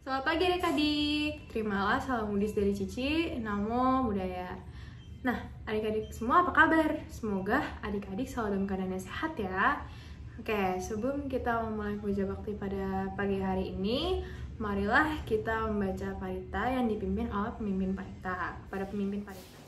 Selamat pagi adik-adik, terimalah salam Udis dari Cici, Namo Buddhaya. Nah, adik-adik semua apa kabar? Semoga adik-adik selalu dalam keadaan yang sehat ya. Oke, sebelum kita memulai puja bakti pada pagi hari ini, marilah kita membaca parita yang dipimpin oleh pemimpin parita. Kepada pemimpin parita.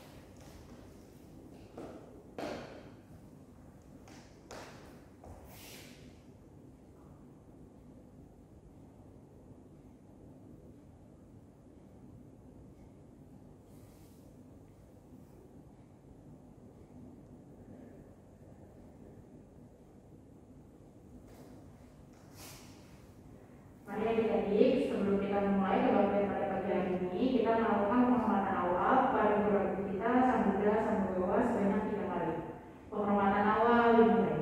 Mari adik-adik, sebelum kita memulai kebaktian pada pagi hari ini, kita melakukan penghormatan awal pada guru kita, Sang Buddha, Sang Dewa sebanyak 3 kali. Penghormatan awal dimulai.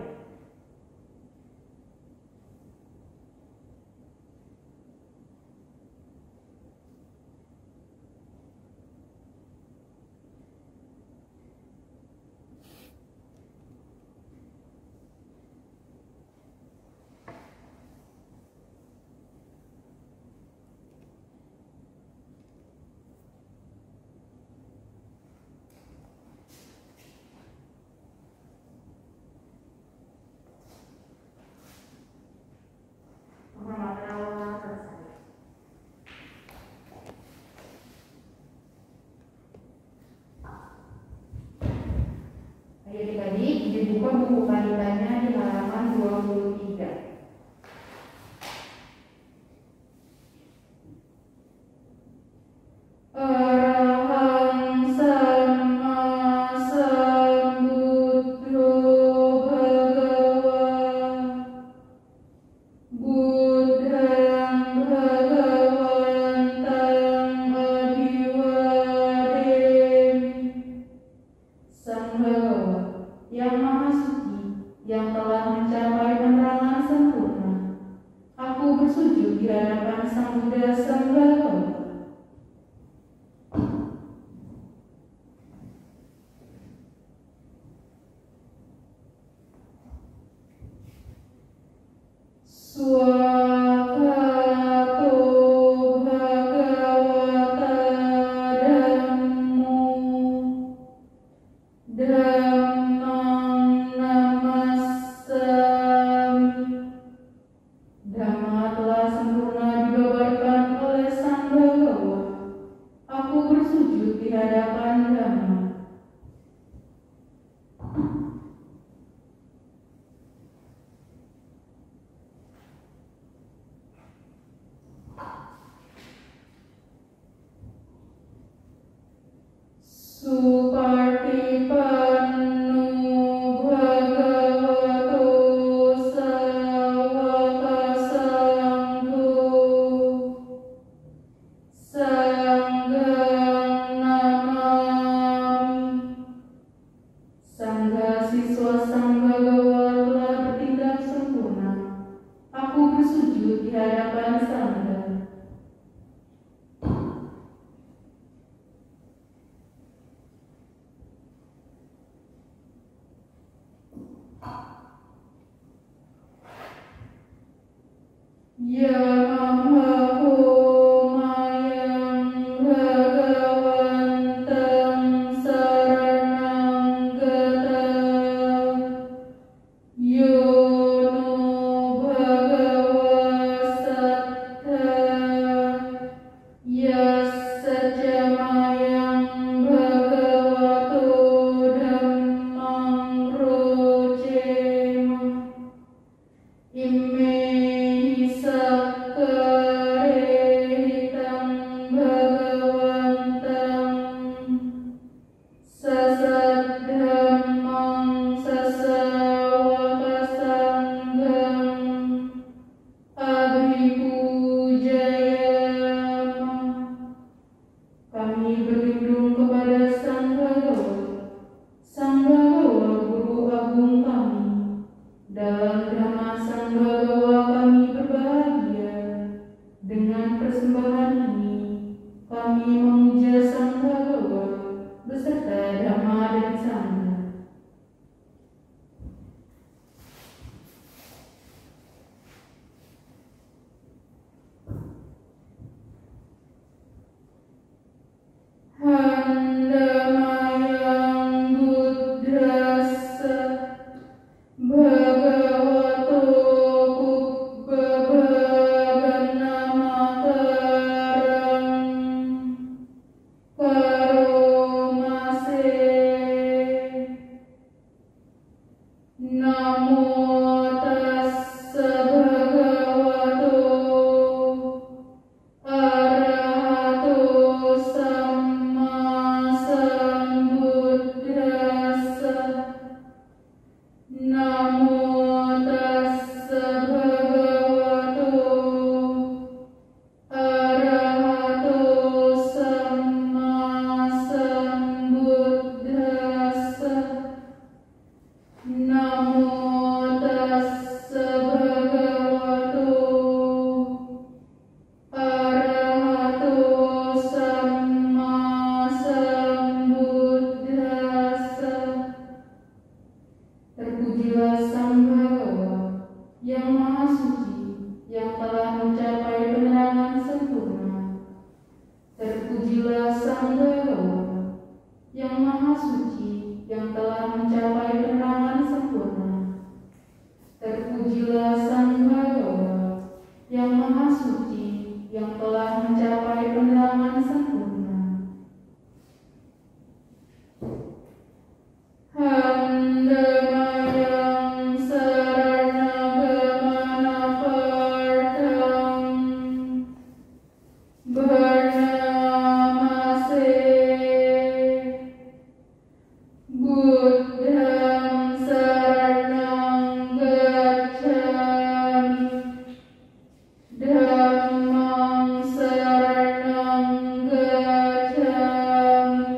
Penghormatan awal selesai. Adik-adik, dibuka buku paritanya di halaman 23. Arahang Sama Sambuddho Bhagawa Buddhang Bhagawantang Abhiwademi. Sang Bhagawa yang Maha Suci, yang telah mencapai penerangan sempurna, aku bersujud di hadapan Sang Buddha Sang Bhagawa. Swakato Bhagavata Dhammo Dhammang Namassami. Dhamma telah sempurna dibabarkan oleh Sang Bhagawa. Aku bersujud di hadapan Dhamma. Supartipanno Bhagavato Sawaka Sangho Sanghang Namami. Sangha siswa Sang Bhagawa telah bertindak sempurna. Aku bersujud di hadapan Sangha. Yamaha Homayang Bhagawantang Saranang Gata Yono Bhagawa Sattha Yassacamayang Bhagavato Dhammang Rojema. Imehi sakkarehitam bhagavantang sasaddhammang sasawakasangham abhipujayama. Kami berlindung kepada Sang Bhagawa, Sang Bhagawa Guru Agung kami. Dalam Dhamma Sang Bhagawa kami berbahagia. Dengan persembahan ini, kami memuja Sang Bhagawa beserta Dhamma dan Sangha. bhagavato pubbabhaganamakarang karomase. Namo tassa bhagavato arahato samma sambuddhassa. Namo tassa bhagavato arahato samma sambuddhassa. Namo tassa bhagavato arahato samma sambuddhassa. Terpujilah Sang Bhagawa yang Maha Suci, yang telah mencapai penerangan sempurna. Terpujilah Sang Bhagawa yang Maha Suci, yang telah mencapai penerangan sempurna. Terpujilah Sang Bhagawa yang Maha Suci, yang telah mencapai penerangan sempurna. Handamayang saranagamanapartam bernamase. Buddhang saranang gacchami, Dhammang saranang gacchami,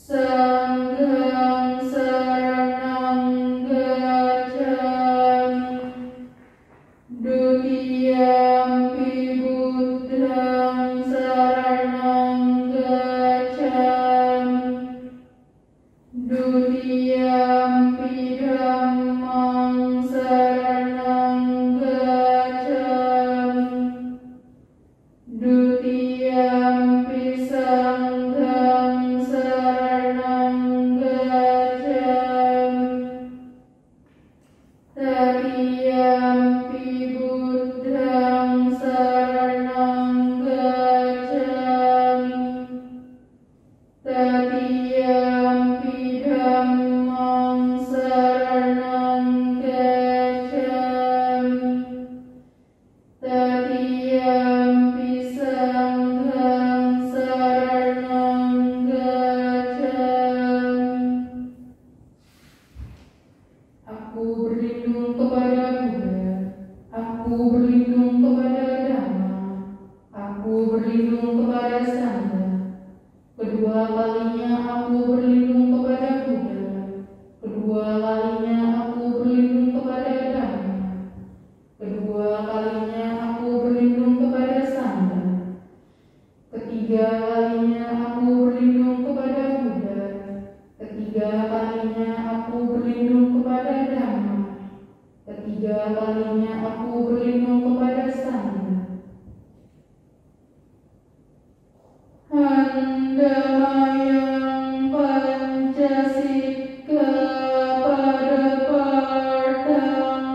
Sanghang saranang gacchami. Dutiyampi Buddhang saranang gacchami, Dutiyampi Dhammang saranang gacchami, Dutiyampi Sanghang saranang gacchami. Tatiyampi Buddhang saranang gacchami, Tatiyampi Dhammang saranang gacchami, Tatiyampi Sanghang saranang gacchami. Aku berlindung kepada Buddha, aku berlindung kepada Dhamma, aku berlindung kepada Sangha. Kedua kalinya aku berlindung kepada Buddha, kedua kalinya aku berlindung kepada Dhamma, kedua kalinya aku berlindung kepada Sangha. Ketiga kalinya aku berlindung kepada Buddha, ketiga kalinya aku berlindung kepada Dhamma, ketiga kalinya aku berlindung kepada Sangha. Handamayang pancasika padapartam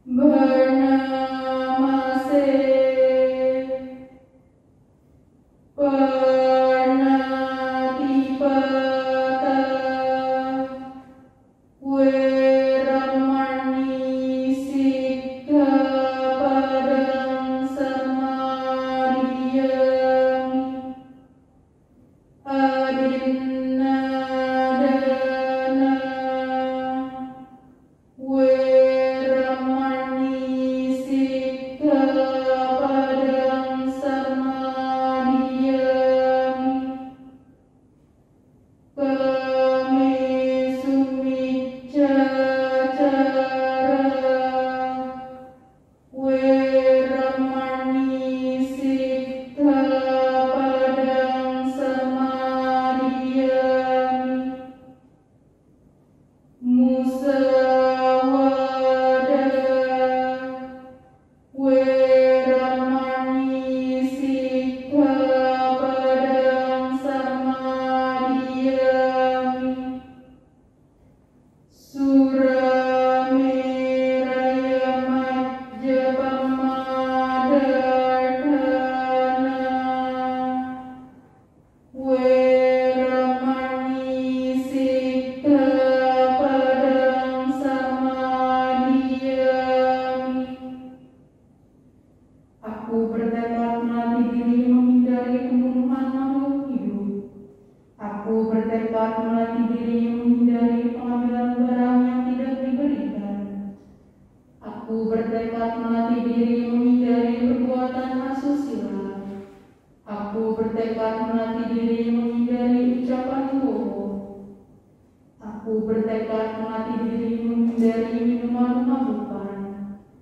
bernamase. Parnatipata Weramani Sikkhapadang Samadhiyami. Adinnadana Weramani Sikkhapadang Samadhiyami. Kami sumicca menghindari minuman mabukkan,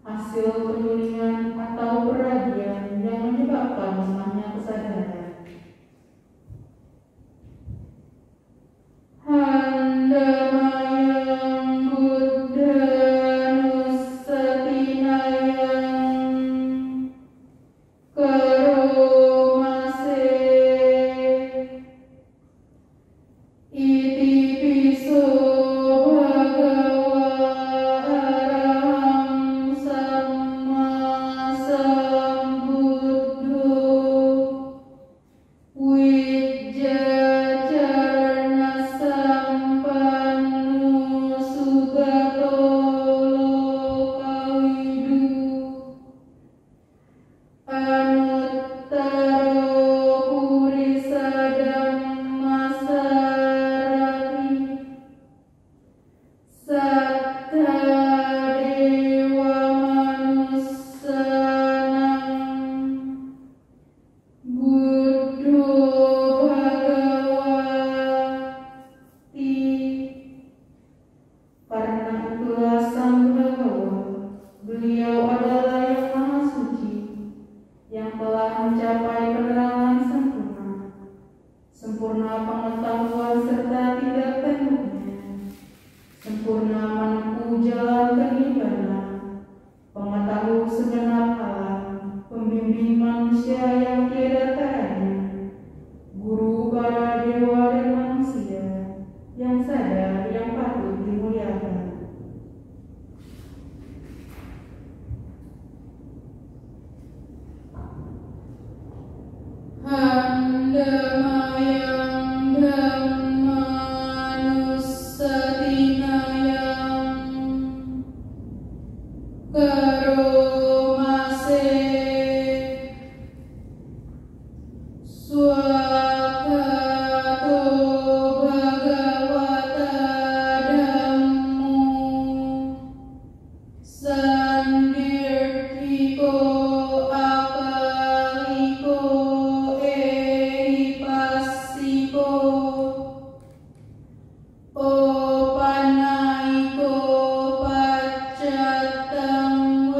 hasil penyulingan atau peradian yang menyebabkan lemahnya kesadaran. Handamayang Buddha Nusatinayang Karomase Iti piso bhagawa arahang samma sambuddho wijjacarana sampanno sugato lokawidu anuttaro purisa dhammasarati satta dewa manussanang buddho bhagavati. Karena itulah Sang Bhagawa, beliau adalah yang maha suci, yang telah mencapai penerangan sempurna, sempurna pengetahuan serta tidak tanduknya, sempurna menempuh jalan keimanan, pengetahuan segenap alam, pembimbing manusia yang tiada taranya, guru para dewa dan manusia, yang sadar yang patut dimuliakan. Handamayang Dhammanusatinayang Karomase Swakato Bhagavata Dhammo Sandirtiko Akaliko Ehipasiko Opanaiko Paccatang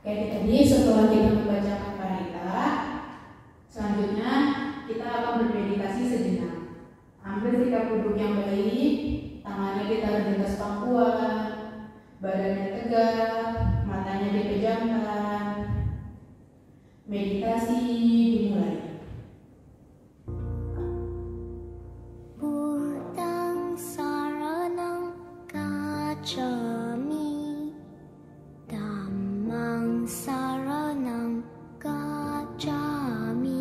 Oke, tadi setelah kita membacakan parita, selanjutnya kita akan bermeditasi sejenak. Ambil sikap duduk yang baik, tangannya ditaruh di atas pangkuan, badannya tegak, matanya dipejamkan. Meditasi dimulai. Buddhang saranang gacchami, Dhammang saranang gacchami,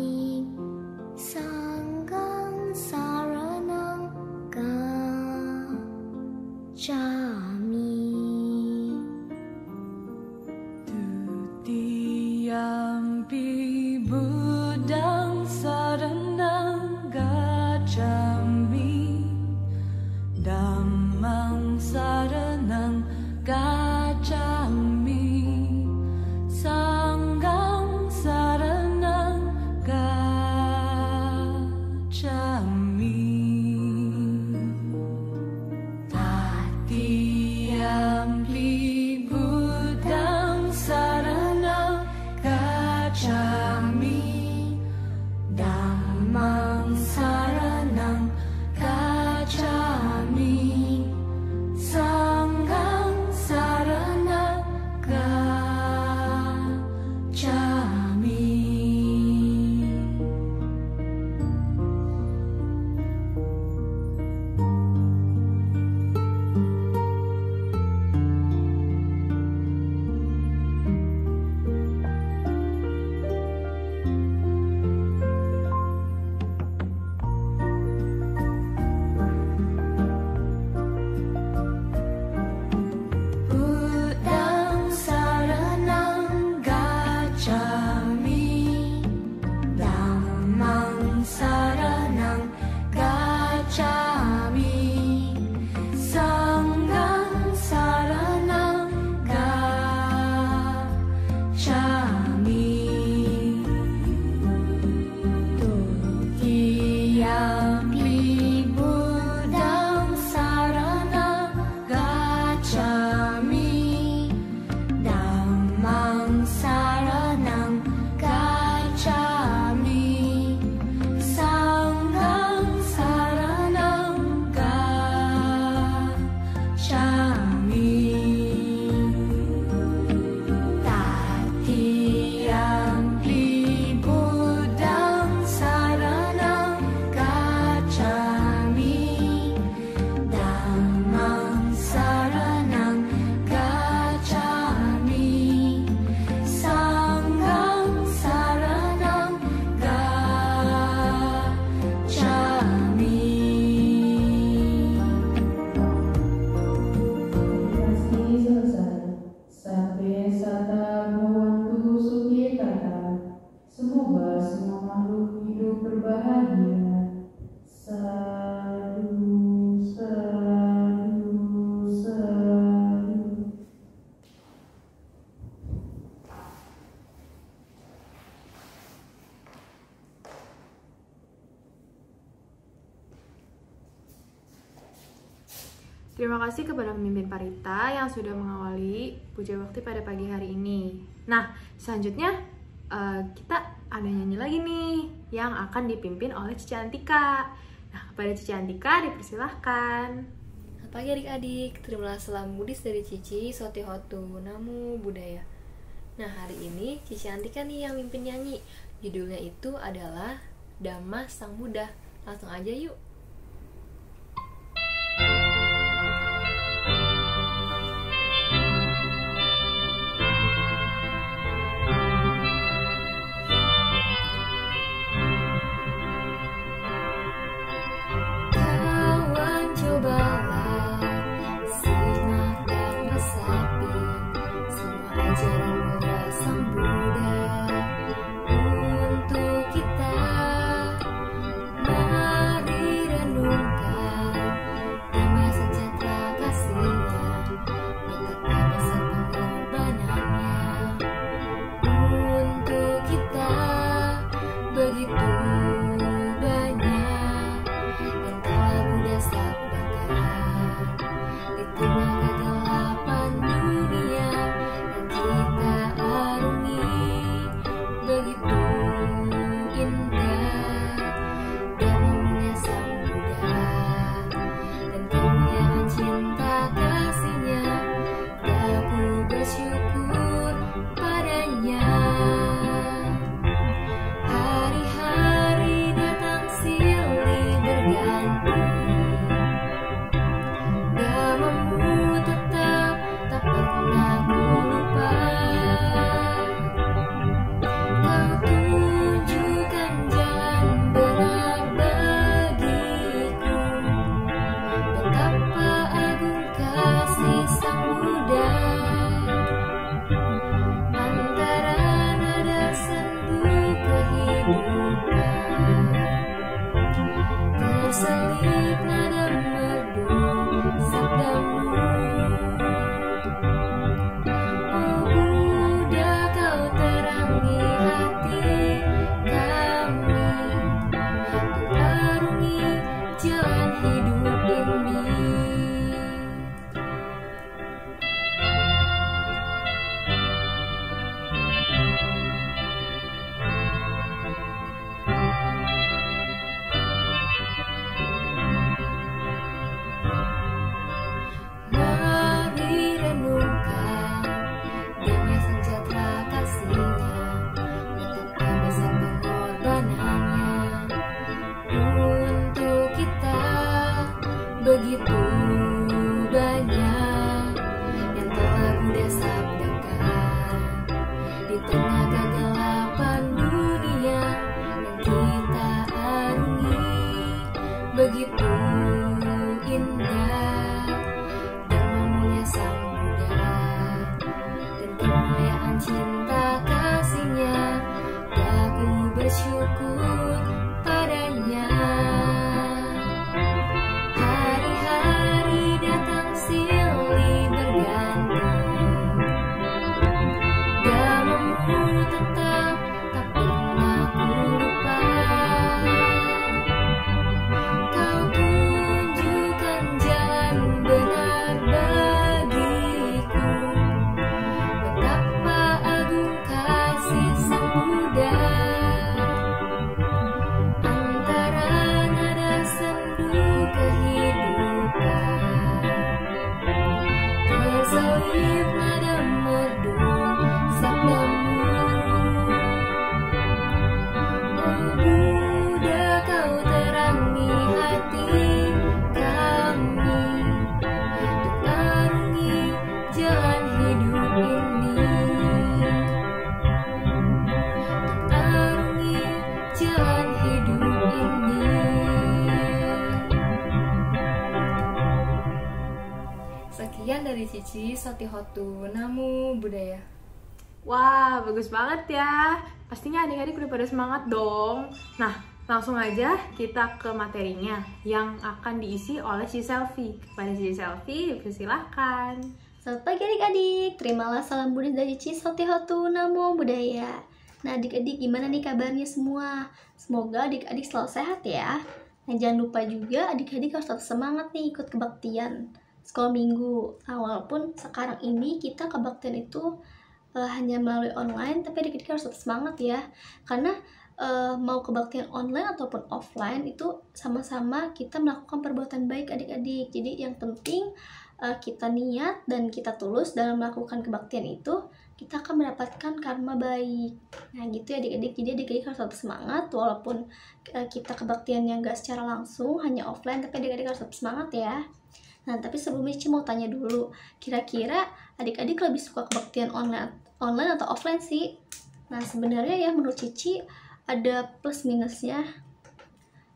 Sanghang saranang gacchami. Tutiyampi Buddhang saranang gacchami, Dhammang saranang gacchami, Sanghang saranang gacchami. Tatiyampi Buddhang saranang gacchami, Dhammang saranang gacchami, Sanghang saranang gacchami. Buddhang saranang gacchami, Dhammang saranang gacchami, Sanghang saranang gacchami. Tutiyampi Buddhang saranang gacchami, Dhammang saranang gacchami, Sanghang saranang gacchami. Tatiyampi Buddhang saranang gacchami, Dhammang saranang gacchami, Sanghang saranang gacchami. Meditasi selesai. Sabbe sata bhavantu sukhitata. Semoga semua makhluk hidup berbahagia. Sadu, sadu, sadu. Terima kasih kepada pemimpin Parita yang sudah mengawali puja bakti pada pagi hari ini. Nah, selanjutnya kita ada nyanyi lagi nih yang akan dipimpin oleh Cici Antika. Nah, kepada Cici Antika dipersilahkan. Selamat pagi adik-adik, terimalah salam Buddhis dari Cici Sotihotu, Namo Buddhaya. Nah, hari ini Cici Antika nih yang mimpin nyanyi. Judulnya itu adalah Dhamma Sang Buddha. Langsung aja yuk. Kawan cobalah simak dan resapi semua ajaran Buddha Sang Buddha untuk kita. Mari Begitu banyak yang telah Buddha sabdakan di tengah kegelapan dunia yang kita arungi. Begitu indah dhamma-Nya Sang Buddha dan kemuliaan cinta kasih-Nya. Aku bersyukur padanya. Hari-hari datang silih berganti, dhamma-Mu tetap tak pernah ku lupa. Kau tunjukkan jalan benar bagiku. Betapa agung kasih Sang Buddha. Antara nada sendu kehidupan terselip nada merdu sabda-Mu. Oh Buddha, kau terangi hati kami untuk arungi jalan hidup ini, untuk arungi jalan hidup ini. Sekian dari Cici Sotihotu. Namo Buddhaya. Wah, bagus banget ya. Pastinya adik-adik udah pada semangat dong. Nah, langsung aja kita ke materinya yang akan diisi oleh si Selfie. Kepada si Selfie, dipersilahkan. Selamat pagi adik-adik, terimalah salam Buddha dari Cici Sotihotu. Namo Buddhaya. Nah adik-adik, gimana nih kabarnya semua? Semoga adik-adik selalu sehat ya. Nah jangan lupa juga adik-adik harus tetap semangat nih ikut kebaktian sekolah minggu. Nah, walaupun sekarang ini kita kebaktian itu hanya melalui online, tapi adik-adik harus tetap semangat ya. Karena mau kebaktian online ataupun offline itu sama-sama kita melakukan perbuatan baik adik-adik. Jadi yang penting kita niat dan kita tulus dalam melakukan kebaktian itu, kita akan mendapatkan karma baik. Nah gitu ya adik-adik, jadi adik-adik harus tetap semangat walaupun kita kebaktian yang gak secara langsung, hanya offline, tapi adik-adik harus tetap semangat ya. Nah tapi sebelumnya Cici mau tanya dulu, kira-kira adik-adik lebih suka kebaktian online atau offline sih? Nah sebenarnya ya menurut Cici ada plus minusnya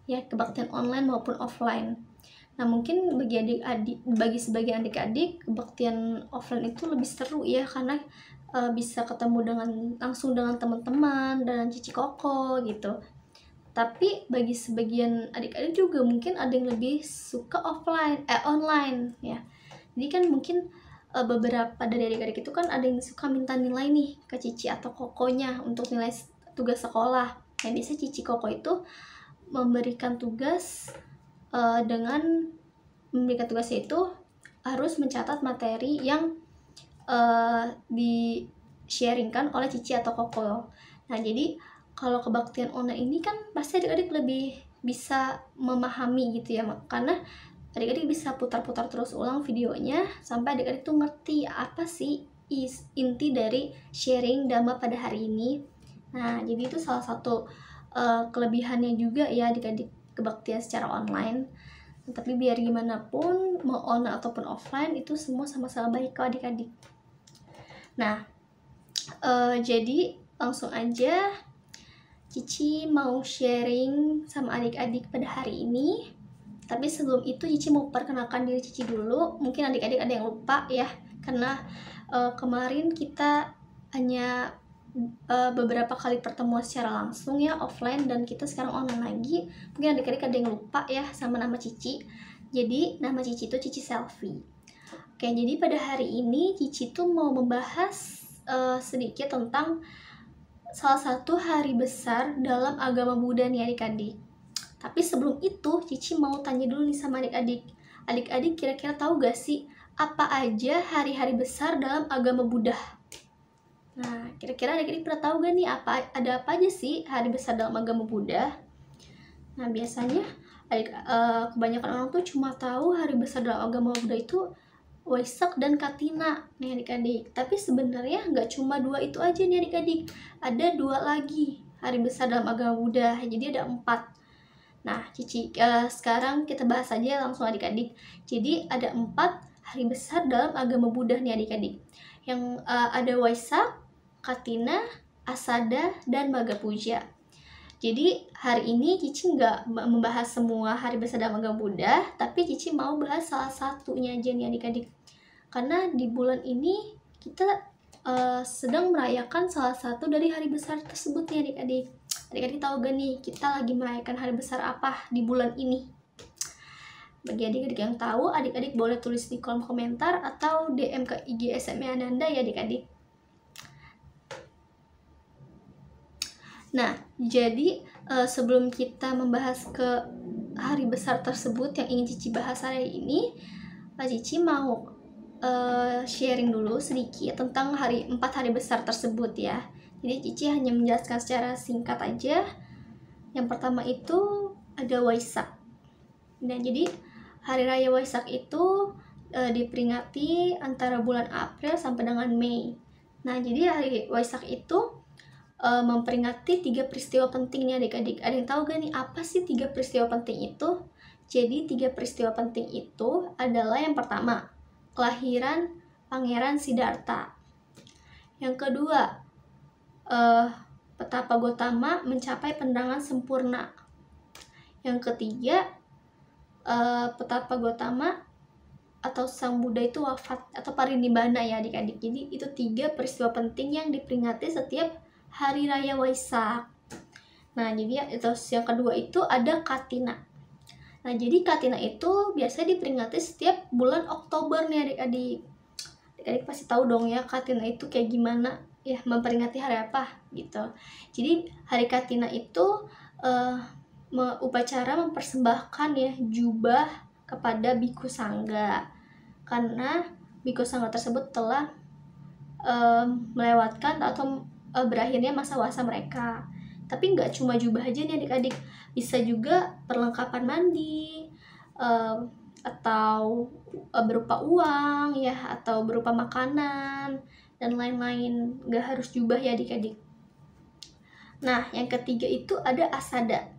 ya kebaktian online maupun offline. Nah mungkin bagi sebagian adik-adik kebaktian offline itu lebih seru ya, karena bisa ketemu langsung dengan teman-teman dan Cici Koko gitu. Tapi bagi sebagian adik-adik juga mungkin ada yang lebih suka online ya. Jadi kan mungkin beberapa dari adik-adik itu kan ada yang suka minta nilai nih ke Cici atau Kokonya untuk nilai tugas sekolah. Nah biasanya Cici Koko itu memberikan tugas dengan memberikan tugasnya itu harus mencatat materi yang di-sharingkan oleh Cici atau Koko. Nah jadi kalau kebaktian online ini kan pasti adik-adik lebih bisa memahami gitu ya, karena adik-adik bisa putar-putar terus ulang videonya sampai adik-adik tuh ngerti apa sih inti dari sharing dhamma pada hari ini. Nah jadi itu salah satu kelebihannya juga ya adik-adik kebaktian secara online. Tapi biar gimana pun mau online ataupun offline itu semua sama-sama baik kok adik-adik. Nah jadi langsung aja Cici mau sharing sama adik-adik pada hari ini. Tapi sebelum itu Cici mau perkenalkan diri Cici dulu. Mungkin adik-adik ada yang lupa ya, karena kemarin kita hanya beberapa kali pertemuan secara langsung ya offline, dan kita sekarang online lagi. Mungkin adik-adik ada yang lupa ya sama nama Cici. Jadi nama Cici itu Cici Selfie. Oke, jadi pada hari ini Cici tuh mau membahas sedikit tentang salah satu hari besar dalam agama Buddha nih adik-adik. Tapi sebelum itu Cici mau tanya dulu nih sama adik-adik. Adik-adik kira-kira tahu gak sih apa aja hari-hari besar dalam agama Buddha? Nah, kira-kira adik-adik pernah tahu gak nih ada apa aja sih hari besar dalam agama Buddha? Nah, biasanya kebanyakan orang tuh cuma tahu hari besar dalam agama Buddha itu Waisak dan Katina nih adik-adik. Tapi sebenarnya nggak cuma dua itu aja nih adik-adik. Ada dua lagi hari besar dalam agama Buddha. Jadi ada 4. Nah, Cici, sekarang kita bahas aja langsung adik-adik. Jadi ada 4 hari besar dalam agama Buddha nih adik-adik. Yang ada Waisak, Katina, Asada, dan Magha Puja. Jadi hari ini Cici nggak membahas semua hari besar dalam agama Buddha, tapi Cici mau bahas salah satunya aja nih adik-adik. Karena di bulan ini kita sedang merayakan salah satu dari hari besar tersebut nih adik-adik. Adik-adik tahu gak nih kita lagi merayakan hari besar apa di bulan ini? Bagi adik-adik yang tahu, adik-adik boleh tulis di kolom komentar atau DM ke IG SMA Ananda ya adik-adik. Nah, jadi sebelum kita membahas ke hari besar tersebut yang ingin Cici bahas hari ini, Cici mau sharing dulu sedikit tentang 4 hari besar tersebut ya. Jadi Cici hanya menjelaskan secara singkat aja. Yang pertama itu ada Waisak. Nah, jadi hari raya Waisak itu diperingati antara bulan April sampai dengan Mei. Nah, jadi hari Waisak itu memperingati 3 peristiwa penting nih adik-adik. Ada yang tahu gak nih apa sih 3 peristiwa penting itu? Jadi 3 peristiwa penting itu adalah yang pertama, kelahiran Pangeran Siddhartha. Yang kedua, Petapa Gotama mencapai penerangan sempurna. Yang ketiga, Petapa Gotama atau Sang Buddha itu wafat atau parinibbana ya adik-adik. Jadi itu 3 peristiwa penting yang diperingati setiap hari raya Waisak. Nah, jadi itu yang kedua itu ada Katina. Nah, jadi Katina itu biasanya diperingati setiap bulan Oktober nih adik-adik. Adik-adik pasti tahu dong ya Katina itu kayak gimana ya, memperingati hari apa gitu. Jadi hari Katina itu upacara mempersembahkan ya jubah kepada Biku Sangga, karena Biku Sangga tersebut telah melewatkan atau berakhirnya masa wasa mereka. Tapi nggak cuma jubah aja nih adik-adik, bisa juga perlengkapan mandi atau berupa uang ya, atau berupa makanan dan lain-lain. Nggak harus jubah ya adik-adik. Nah, yang ketiga itu ada Asada.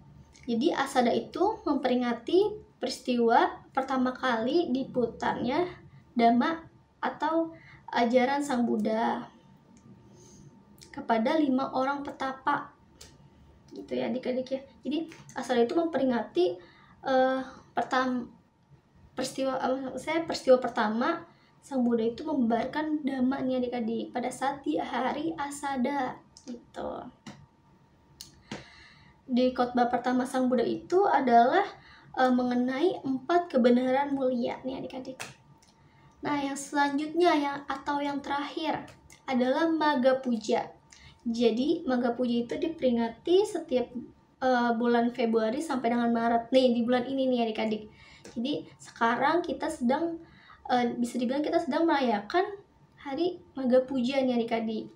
Jadi Asada itu memperingati peristiwa pertama kali diputarnya Dhamma atau ajaran Sang Buddha kepada 5 orang petapa gitu ya adik-adik ya. Jadi Asada itu memperingati peristiwa pertama Sang Buddha itu membabarkan Dhamma nih adik-adik pada saat di hari Asada gitu. Di khotbah pertama Sang Buddha itu adalah mengenai 4 kebenaran mulia nih adik-adik. Nah, yang selanjutnya yang terakhir adalah Magha Puja. Jadi Magha Puja itu diperingati setiap bulan Februari sampai dengan Maret nih, di bulan ini nih adik-adik. Jadi sekarang kita sedang bisa dibilang kita sedang merayakan hari Magha Puja nih adik-adik.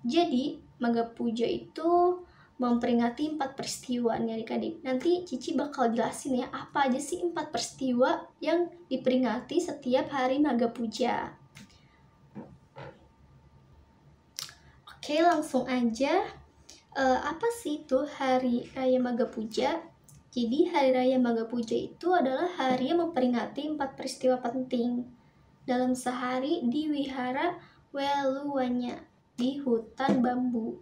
Jadi Magha Puja itu memperingati 4 peristiwa nih adik-adik. Nanti Cici bakal jelasin ya apa aja sih 4 peristiwa yang diperingati setiap hari Magha Puja. Oke, langsung aja. Apa sih itu hari raya Magha Puja? Jadi hari raya Magha Puja itu adalah hari yang memperingati 4 peristiwa penting dalam sehari di Wihara Weluwanya di hutan bambu.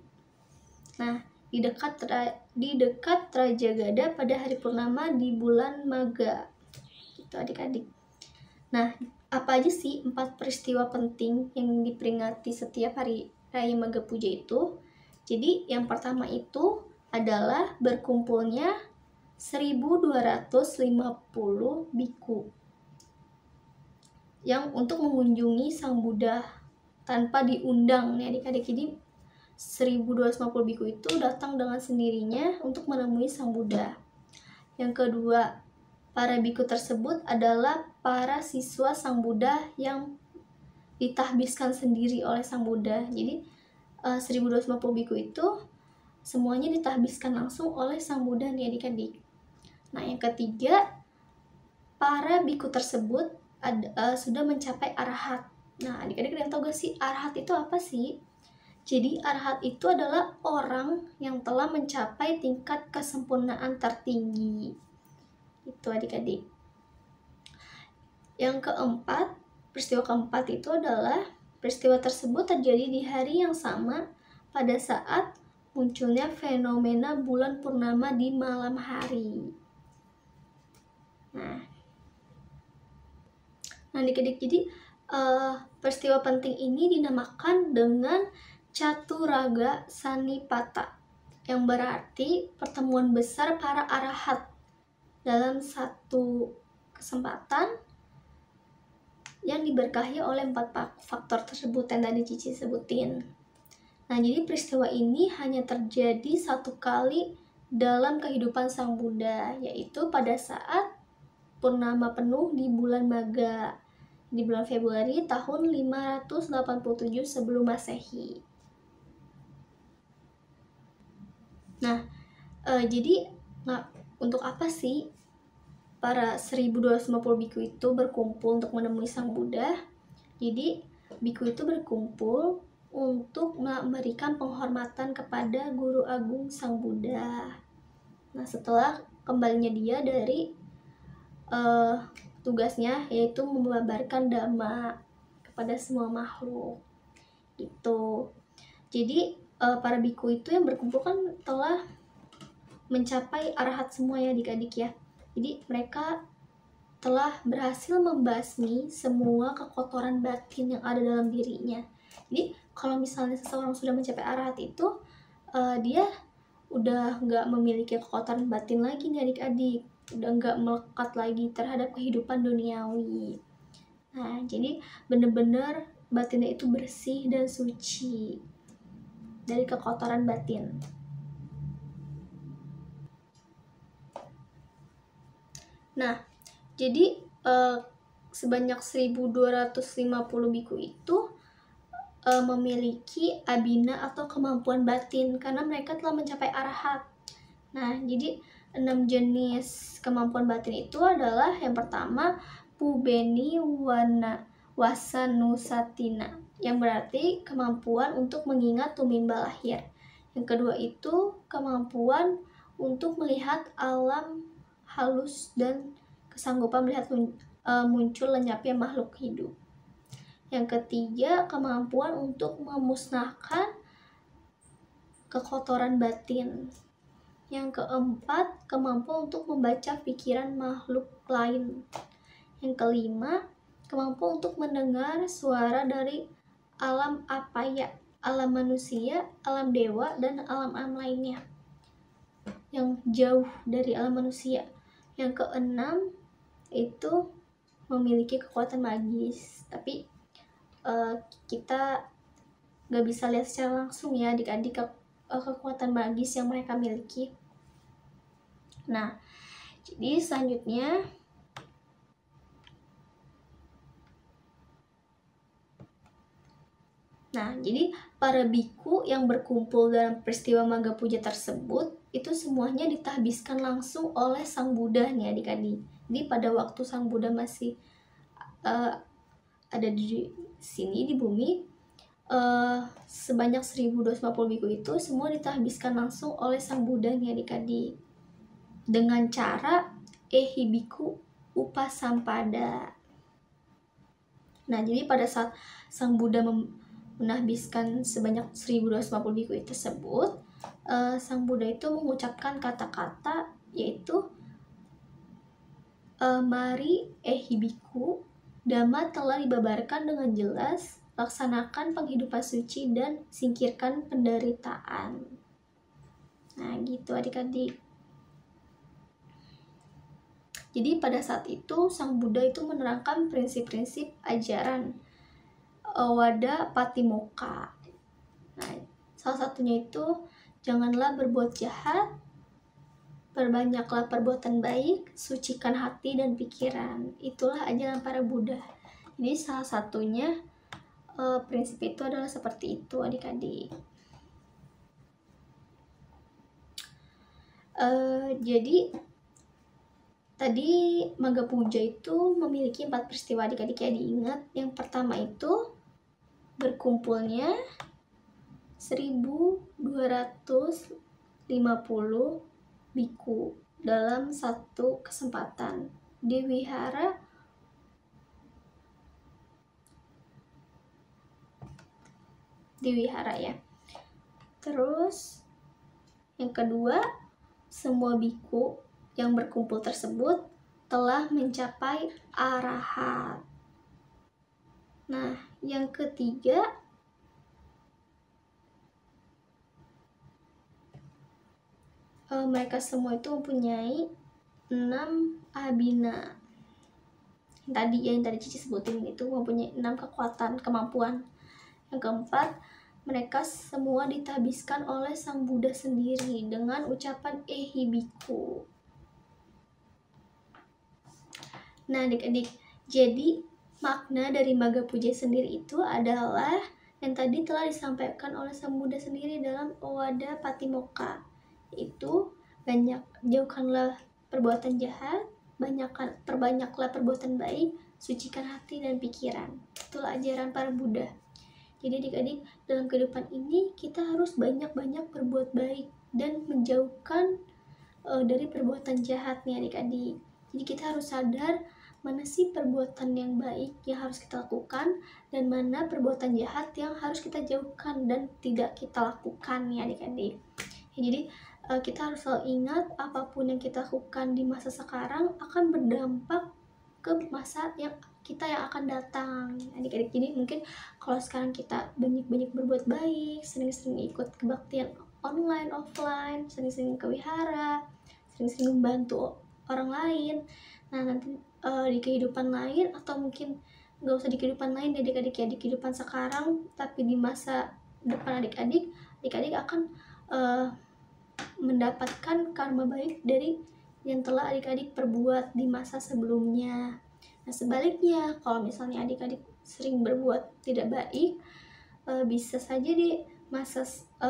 Nah, di dekat Trajagada pada hari purnama di bulan Magha. Gitu adik-adik. Nah, apa aja sih 4 peristiwa penting yang diperingati setiap hari raya Magha Puja itu? Jadi yang pertama itu adalah berkumpulnya 1250 biku yang untuk mengunjungi Sang Buddha tanpa diundang nih adik-adik. Jadi 1250 biku itu datang dengan sendirinya untuk menemui Sang Buddha. Yang kedua, para biku tersebut adalah para siswa Sang Buddha yang ditahbiskan sendiri oleh Sang Buddha. Jadi 1250 biku itu semuanya ditahbiskan langsung oleh Sang Buddha nih adik-adik. Nah, yang ketiga, para biku tersebut sudah mencapai arahat. Nah, adik-adik yang tahu gak sih arahat itu apa sih? Jadi arahat itu adalah orang yang telah mencapai tingkat kesempurnaan tertinggi. Itu adik-adik. Yang keempat, peristiwa keempat itu adalah peristiwa tersebut terjadi di hari yang sama pada saat munculnya fenomena bulan purnama di malam hari. Nah adik-adik, jadi peristiwa penting ini dinamakan dengan Caturaga Sanipata, yang berarti pertemuan besar para arahat dalam satu kesempatan yang diberkahi oleh 4 faktor tersebut yang tadi Cici sebutin. Nah, jadi peristiwa ini hanya terjadi 1 kali dalam kehidupan Sang Buddha, yaitu pada saat purnama penuh di bulan Maga, di bulan Februari tahun 587 sebelum Masehi. Nah, jadi untuk apa sih para 1250 biku itu berkumpul untuk menemui Sang Buddha? Jadi biku itu berkumpul untuk memberikan penghormatan kepada Guru Agung Sang Buddha. Nah, setelah kembalinya dia dari tugasnya, yaitu membabarkan dhamma kepada semua makhluk. Gitu. Jadi para biku itu yang berkumpul kan telah mencapai arahat semua ya adik-adik ya. Jadi mereka telah berhasil membasmi semua kekotoran batin yang ada dalam dirinya. Jadi kalau misalnya seseorang sudah mencapai arahat itu, dia udah nggak memiliki kekotoran batin lagi nih adik-adik, udah nggak melekat lagi terhadap kehidupan duniawi. Nah, jadi benar-benar batinnya itu bersih dan suci dari kekotoran batin. Nah, jadi sebanyak 1250 biku itu memiliki abina atau kemampuan batin karena mereka telah mencapai arahat. Nah, jadi 6 jenis kemampuan batin itu adalah yang pertama Pubeni Wasanusatina, yang berarti kemampuan untuk mengingat tumimba lahir. Yang kedua itu kemampuan untuk melihat alam halus dan kesanggupan melihat muncul lenyapnya makhluk hidup. Yang ketiga, kemampuan untuk memusnahkan kekotoran batin. Yang keempat, kemampuan untuk membaca pikiran makhluk lain. Yang kelima, kemampuan untuk mendengar suara dari alam apaya, alam manusia, alam dewa, dan alam-alam lainnya yang jauh dari alam manusia. Yang keenam itu memiliki kekuatan magis, tapi kita gak bisa lihat secara langsung ya adik-adik kekuatan magis yang mereka miliki. Nah, jadi selanjutnya jadi para biku yang berkumpul dalam peristiwa Maga Puja tersebut itu semuanya ditahbiskan langsung oleh Sang Buddha nih adik-adik. Jadi pada waktu Sang Buddha masih ada di sini di bumi, sebanyak 1250 biku itu semua ditahbiskan langsung oleh Sang Buddha nih adik-adik dengan cara ehibiku upasampada. Nah, jadi pada saat Sang Buddha menahbiskan sebanyak 1250 biku itu tersebut, Sang Buddha itu mengucapkan kata-kata yaitu mari ehibiku, dhamma telah dibabarkan dengan jelas, laksanakan penghidupan suci dan singkirkan penderitaan. Nah, gitu adik-adik. Jadi pada saat itu Sang Buddha itu menerangkan prinsip-prinsip ajaran Wada Patimokkha. Nah, salah satunya itu janganlah berbuat jahat, perbanyaklah perbuatan baik, sucikan hati dan pikiran. Itulah ajaran para Buddha. Jadi salah satunya prinsip itu adalah seperti itu adik-adik. Jadi tadi Maga Puja itu memiliki 4 peristiwa adik-adik ya, diingat. Yang pertama itu berkumpulnya 1250 biku dalam satu kesempatan di wihara ya. Terus yang kedua, semua biku yang berkumpul tersebut telah mencapai arahat. Nah, yang ketiga, mereka semua itu mempunyai 6 abina. Yang tadi Cici sebutin itu mempunyai 6 kekuatan, kemampuan. Yang keempat, mereka semua ditabiskan oleh Sang Buddha sendiri dengan ucapan Ehibiku. Nah, adik-adik, jadi makna dari Magga Puja sendiri itu adalah yang tadi telah disampaikan oleh Sang Buddha sendiri dalam Owada Patimokkha, yaitu jauhkanlah perbuatan jahat, perbanyaklah perbuatan baik, sucikan hati dan pikiran. Itulah ajaran para Buddha. Jadi adik-adik, dalam kehidupan ini kita harus banyak-banyak berbuat baik dan menjauhkan dari perbuatan jahat nih adik-adik. Jadi kita harus sadar mana sih perbuatan yang baik yang harus kita lakukan dan mana perbuatan jahat yang harus kita jauhkan dan tidak kita lakukan nih adik-adik. Jadi kita harus selalu ingat apapun yang kita lakukan di masa sekarang akan berdampak ke masa yang akan datang adik-adik. Jadi mungkin kalau sekarang kita banyak-banyak berbuat baik, sering-sering ikut kebaktian online, offline, sering-sering ke wihara, sering-sering membantu orang lain, nah nanti di kehidupan lain, atau mungkin nggak usah di kehidupan lain adik-adik ya, di kehidupan sekarang tapi di masa depan adik-adik akan mendapatkan karma baik dari yang telah adik-adik perbuat di masa sebelumnya. Nah sebaliknya, kalau misalnya adik-adik sering berbuat tidak baik, bisa saja di masa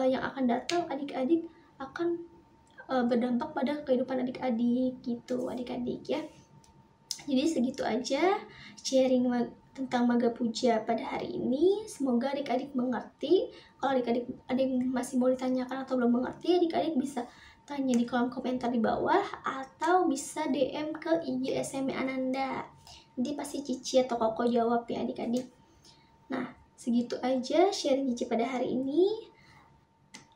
yang akan datang adik-adik akan berdampak pada kehidupan adik-adik gitu adik-adik ya. Jadi segitu aja sharing tentang Magga Puja pada hari ini. Semoga adik-adik mengerti. Kalau adik-adik ada yang masih mau ditanyakan atau belum mengerti, adik-adik bisa tanya di kolom komentar di bawah atau bisa DM ke IG SMP Ananda. Nanti pasti Cici atau Koko jawab ya adik-adik. Nah, segitu aja sharing Cici pada hari ini.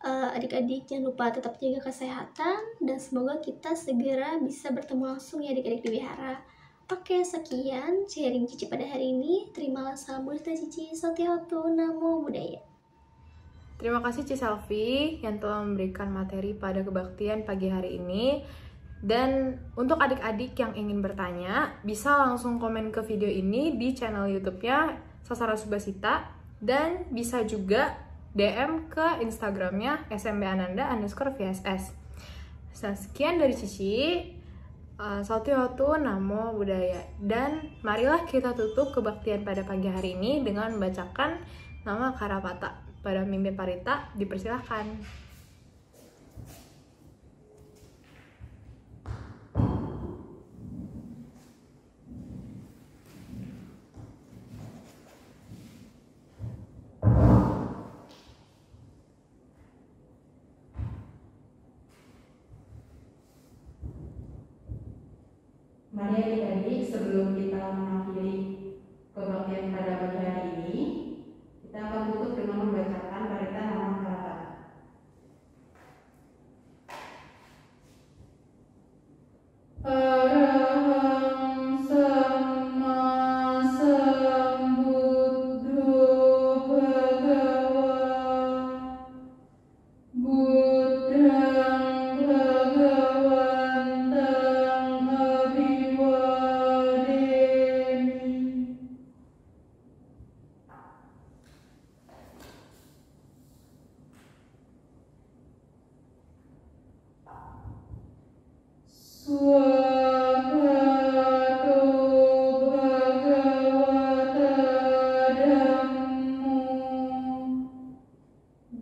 Adik-adik jangan lupa tetap jaga kesehatan dan semoga kita segera bisa bertemu langsung ya adik-adik di wihara. Oke, sekian sharing Cici pada hari ini. Terimalah salam Buddha Cici. Sotihotu, Namo Buddhaya. Terima kasih Ci Selvi yang telah memberikan materi pada kebaktian pagi hari ini. Dan untuk adik-adik yang ingin bertanya, bisa langsung komen ke video ini di channel YouTube-nya Sasara Subasita, dan bisa juga DM ke Instagramnya smbananda_VSS. Nah, sekian dari Cici. Sotihotu, Namo Buddhaya. Dan marilah kita tutup kebaktian pada pagi hari ini dengan membacakan nama Karapata. Pada mimpin parita, dipersilahkan. Mari adik-adik, sebelum kita mengakhiri kebaktian pada pagi hari ini, kita akan tutup dengan membacakan parita nama Karapata. Arahang Samma Sambuddho Bhagawa Buddhang Bhagawantang Abhiwademi. Swakato Bhagavata Dhammo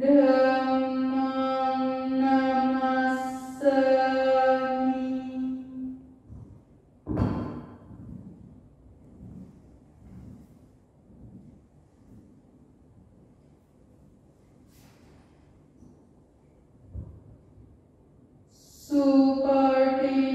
Dhammang Namassami. Suparti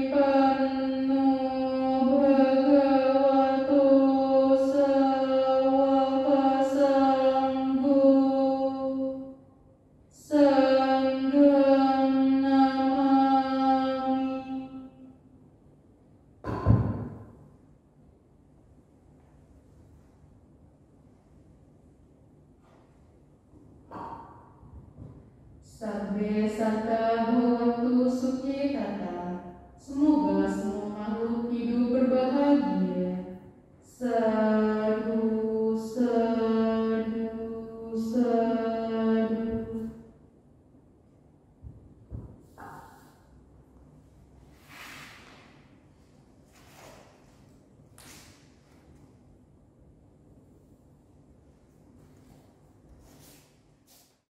Sabbe sata bhavatu sukhitata. Semoga semua makhluk hidup